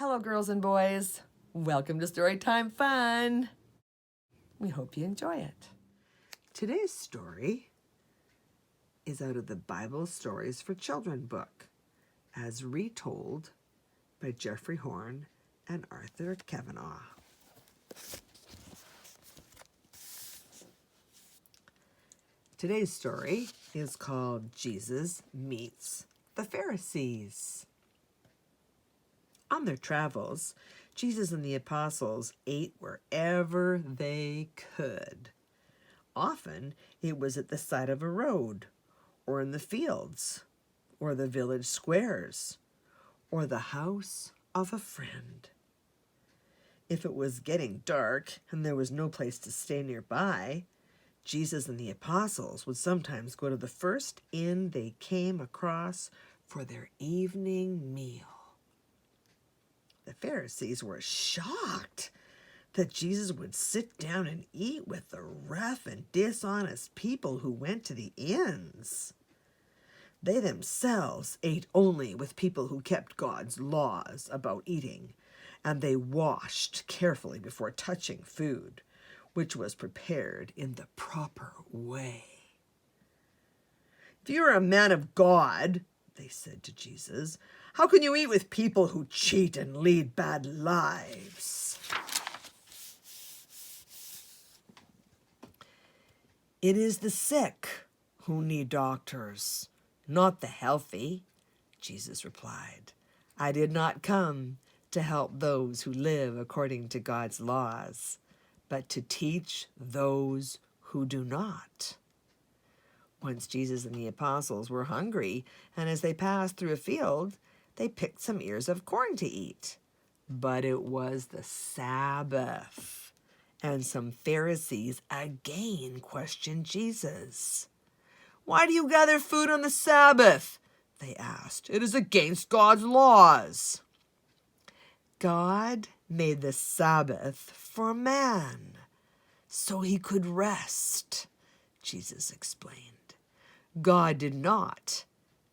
Hello, girls and boys. Welcome to Storytime Fun. We hope you enjoy it. Today's story is out of the Bible Stories for Children book, as retold by Jeffrey Horn and Arthur Kavanagh. Today's story is called Jesus Meets the Pharisees. On their travels, Jesus and the apostles ate wherever they could. Often it was at the side of a road, or in the fields, or the village squares, or the house of a friend. If it was getting dark and there was no place to stay nearby, Jesus and the apostles would sometimes go to the first inn they came across for their evening meal. The Pharisees were shocked that Jesus would sit down and eat with the rough and dishonest people who went to the inns. They themselves ate only with people who kept God's laws about eating, and they washed carefully before touching food, which was prepared in the proper way. "If you are a man of God," they said to Jesus, "how can you eat with people who cheat and lead bad lives?" "It is the sick who need doctors, not the healthy," Jesus replied. "I did not come to help those who live according to God's laws, but to teach those who do not." Once Jesus and the apostles were hungry, and as they passed through a field, they picked some ears of corn to eat. But it was the Sabbath, and some Pharisees again questioned Jesus. "Why do you gather food on the Sabbath?" they asked. "It is against God's laws." "God made the Sabbath for man, so he could rest," Jesus explained. "God did not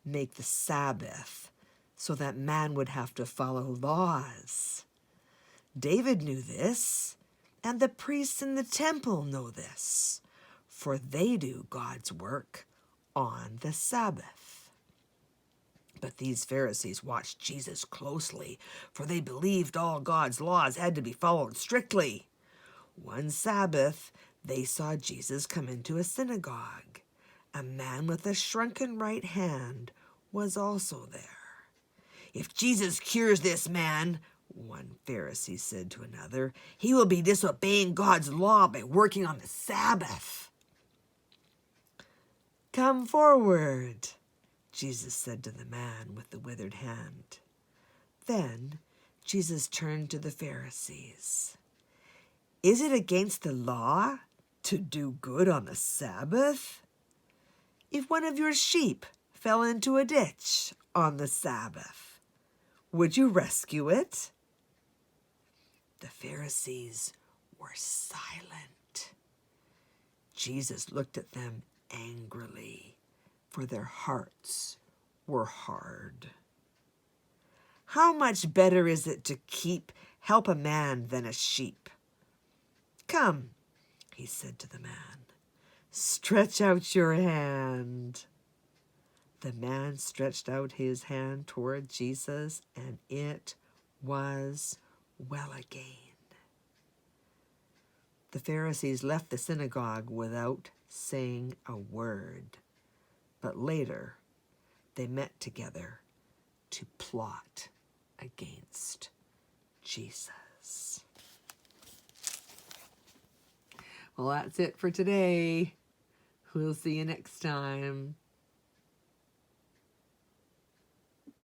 make the Sabbath so that man would have to follow laws. David knew this, and the priests in the temple know this, for they do God's work on the Sabbath." But these Pharisees watched Jesus closely, for they believed all God's laws had to be followed strictly. One Sabbath, they saw Jesus come into a synagogue. A man with a shrunken right hand was also there. "If Jesus cures this man," one Pharisee said to another, "he will be disobeying God's law by working on the Sabbath." "Come forward," Jesus said to the man with the withered hand. Then Jesus turned to the Pharisees. "Is it against the law to do good on the Sabbath? If one of your sheep fell into a ditch on the Sabbath, would you rescue it?" The Pharisees were silent. Jesus looked at them angrily, for their hearts were hard. "How much better is it to help a man than a sheep? Come," he said to the man, "stretch out your hand." The man stretched out his hand toward Jesus, and it was well again. The Pharisees left the synagogue without saying a word, but later they met together to plot against Jesus. Well, that's it for today. We'll see you next time.